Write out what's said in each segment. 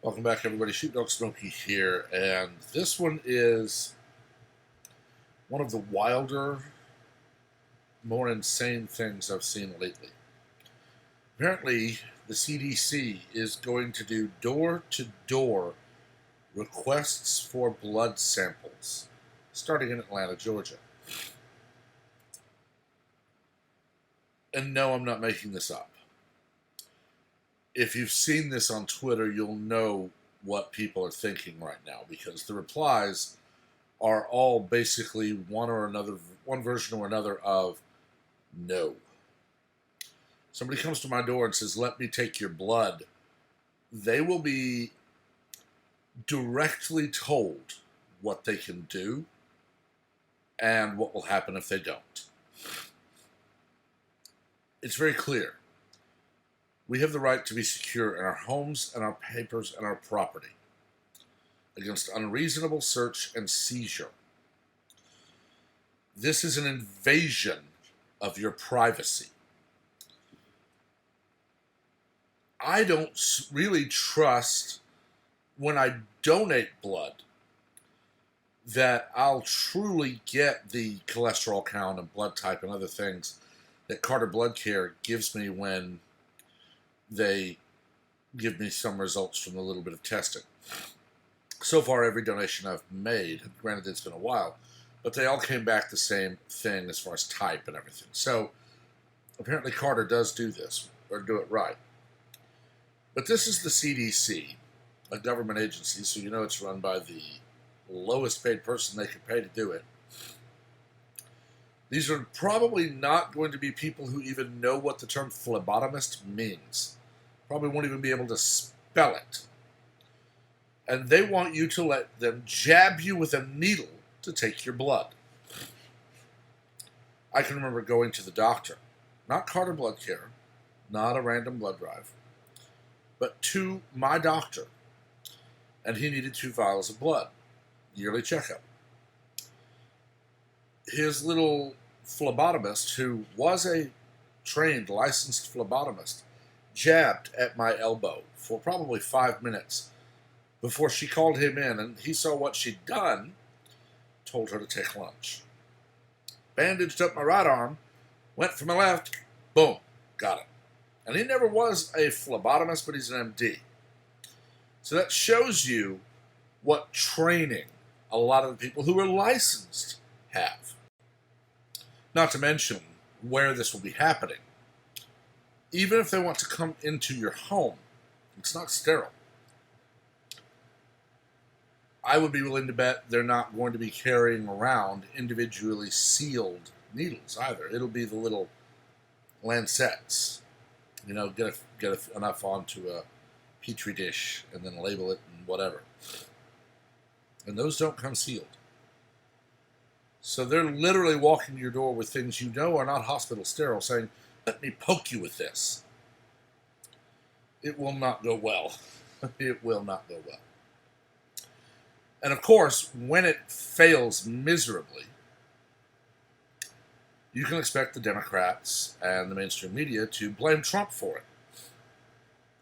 Welcome back, everybody. Sheepdog Smokey here, and this one is one of the wilder, more insane things I've seen lately. Apparently, the CDC is going to do door-to-door requests for blood samples, starting in Atlanta, Georgia. And no, I'm not making this up. If you've seen this on Twitter, you'll know what people are thinking right now, because the replies are all basically one version or another of no. Somebody comes to my door and says, "Let me take your blood." They will be directly told what they can do and what will happen if they don't. It's very clear. We have the right to be secure in our homes and our papers and our property against unreasonable search and seizure. This is an invasion of your privacy. I don't really trust when I donate blood that I'll truly get the cholesterol count and blood type and other things that Carter Blood Care gives me when they give me some results from a little bit of testing. So far, every donation I've made, granted it's been a while, but they all came back the same thing as far as type and everything. So apparently Carter does do this, or do it right. But this is the CDC, a government agency, so you know it's run by the lowest paid person they could pay to do it. These are probably not going to be people who even know what the term phlebotomist means. Probably won't even be able to spell it. And they want you to let them jab you with a needle to take your blood. I can remember going to the doctor, not Carter Blood Care, not a random blood drive, but to my doctor, and he needed 2 vials of blood, yearly checkup. His little phlebotomist, who was a trained, licensed phlebotomist, jabbed at my elbow for probably 5 minutes before she called him in, and he saw what she'd done, told her to take lunch. Bandaged up my right arm, went for my left, boom, got it. And he never was a phlebotomist, but he's an MD. So that shows you what training a lot of the people who are licensed have. Not to mention where this will be happening. Even if they want to come into your home, it's not sterile. I would be willing to bet they're not going to be carrying around individually sealed needles either. It'll be the little lancets. You know, get enough onto a petri dish and then label it and whatever. And those don't come sealed. So they're literally walking to your door with things you know are not hospital sterile, saying, "Let me poke you with this." It will not go well. It will not go well. And of course, when it fails miserably, you can expect the Democrats and the mainstream media to blame Trump for it.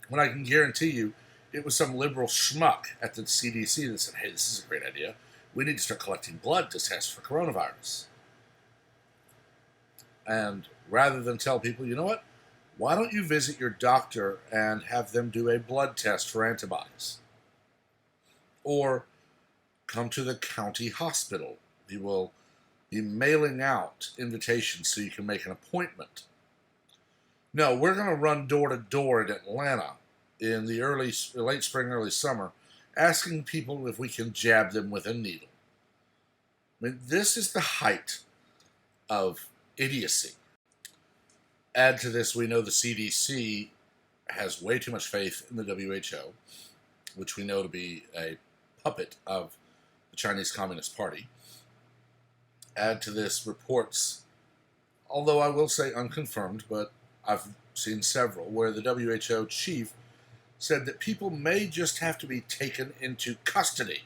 When I can guarantee you, it was some liberal schmuck at the CDC that said, "Hey, this is a great idea. We need to start collecting blood to test for coronavirus." And rather than tell people, you know what, why don't you visit your doctor and have them do a blood test for antibodies? Or come to the county hospital. We will be mailing out invitations so you can make an appointment. No, we're going to run door to door in Atlanta in the late spring, early summer, asking people if we can jab them with a needle. I mean, this is the height of idiocy. Add to this, we know the CDC has way too much faith in the WHO, which we know to be a puppet of the Chinese Communist Party. Add to this reports, although I will say unconfirmed, but I've seen several, where the WHO chief said that people may just have to be taken into custody.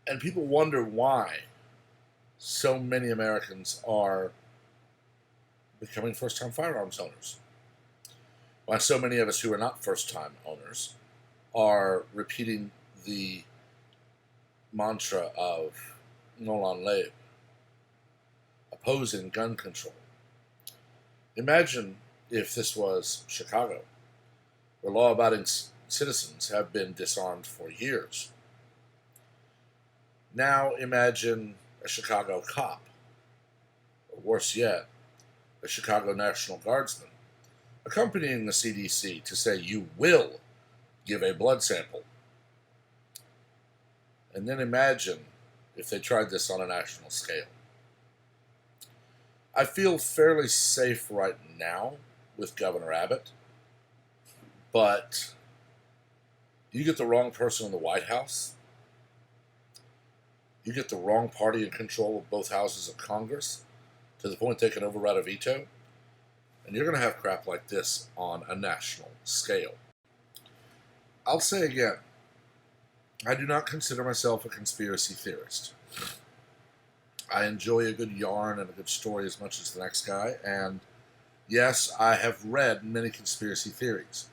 And people wonder why so many Americans are becoming first-time firearms owners. why so many of us who are not first-time owners are repeating the mantra of non lib, opposing gun control. Imagine if this was Chicago, where law-abiding citizens have been disarmed for years. Now imagine a Chicago cop, or worse yet, a Chicago National Guardsman, accompanying the CDC to say you will give a blood sample. And then imagine if they tried this on a national scale. I feel fairly safe right now with Governor Abbott, but you get the wrong person in the White House, you get the wrong party in control of both houses of Congress to the point they can override a veto, and you're going to have crap like this on a national scale. I'll say again, I do not consider myself a conspiracy theorist. I enjoy a good yarn and a good story as much as the next guy, and yes, I have read many conspiracy theories.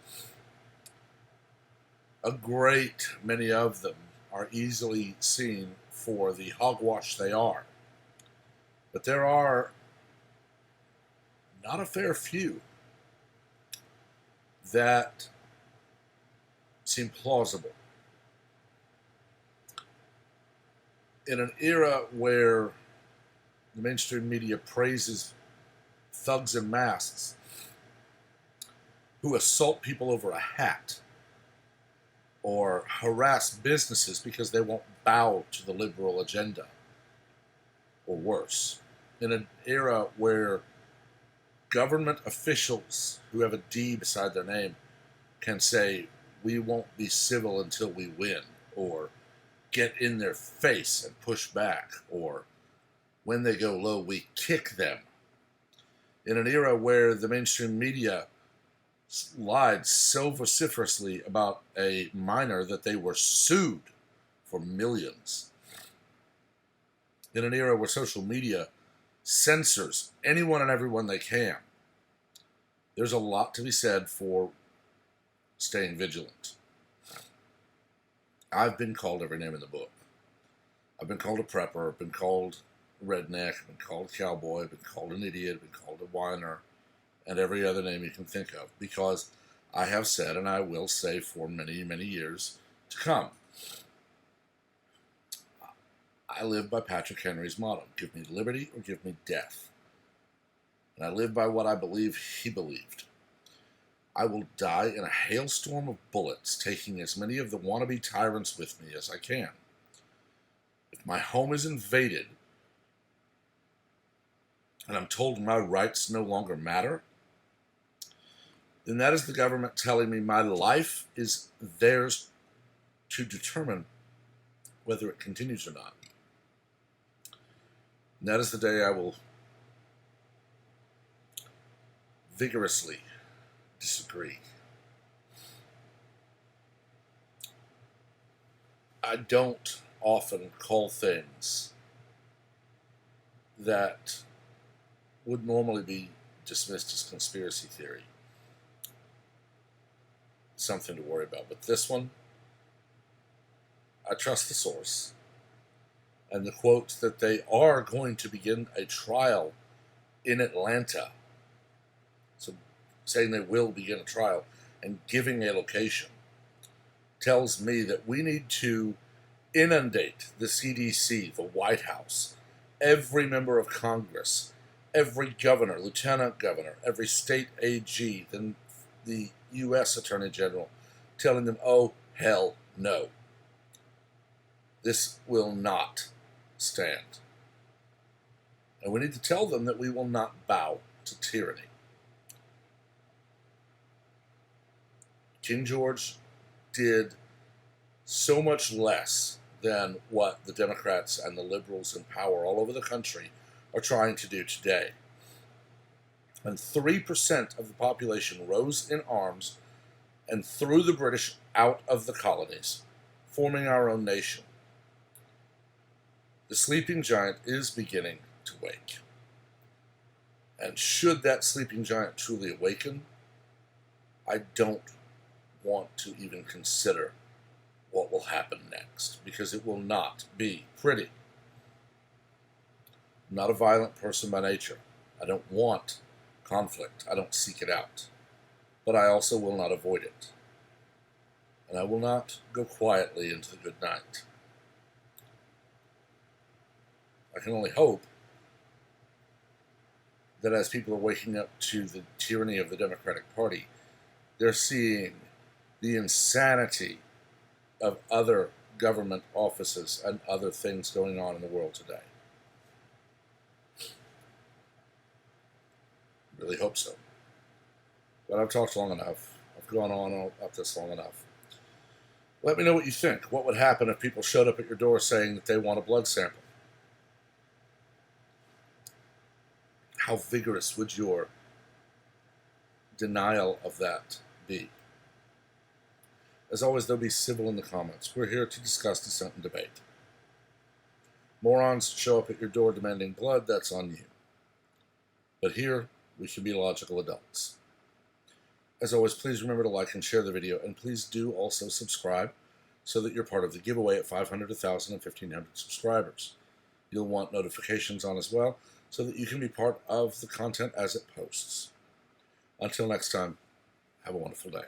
A great many of them are easily seen for the hogwash they are. But there are not a fair few that seem plausible. In an era where the mainstream media praises thugs in masks who assault people over a hat or harass businesses because they won't bow to the liberal agenda, or worse, in an era where government officials who have a D beside their name can say, we won't be civil until we win, or get in their face and push back, or when they go low, we kick them. In an era where the mainstream media lied so vociferously about a minor that they were sued for millions. In an era where social media censors anyone and everyone they can. There's a lot to be said for staying vigilant. I've been called every name in the book. I've been called a prepper, I've been called a redneck, I've been called a cowboy, I've been called an idiot, I've been called a whiner, and every other name you can think of, because I have said, and I will say for many, many years to come, I live by Patrick Henry's motto, give me liberty or give me death. And I live by what I believe he believed. I will die in a hailstorm of bullets, taking as many of the wannabe tyrants with me as I can. If my home is invaded, and I'm told my rights no longer matter, then that is the government telling me my life is theirs to determine whether it continues or not. And that is the day I will vigorously disagree. I don't often call things that would normally be dismissed as conspiracy theory something to worry about. But this one, I trust the source. And the quote that they are going to begin a trial in Atlanta. So saying they will begin a trial and giving a location tells me that we need to inundate the CDC, the White House, every member of Congress, every governor, lieutenant governor, every state AG, then the U.S. Attorney General, telling them, oh, hell no. This will not stand. And we need to tell them that we will not bow to tyranny. King George did so much less than what the Democrats and the liberals in power all over the country are trying to do today. And 3% of the population rose in arms and threw the British out of the colonies, forming our own nation. The sleeping giant is beginning to wake. And should that sleeping giant truly awaken, I don't want to even consider what will happen next, because it will not be pretty. I'm not a violent person by nature. I don't want conflict. I don't seek it out. But I also will not avoid it. And I will not go quietly into the good night. I can only hope that as people are waking up to the tyranny of the Democratic Party, they're seeing the insanity of other government offices and other things going on in the world today. Really hope so. But I've talked long enough. I've gone on up this long enough. Let me know what you think. What would happen if people showed up at your door saying that they want a blood sample? How vigorous would your denial of that be? As always, though, be civil in the comments. We're here to discuss, dissent, and debate. Morons show up at your door demanding blood, that's on you. But here, we should be logical adults. As always, please remember to like and share the video, and please do also subscribe so that you're part of the giveaway at 500, 1,000, and 1,500 subscribers. You'll want notifications on as well, so that you can be part of the content as it posts. Until next time, have a wonderful day.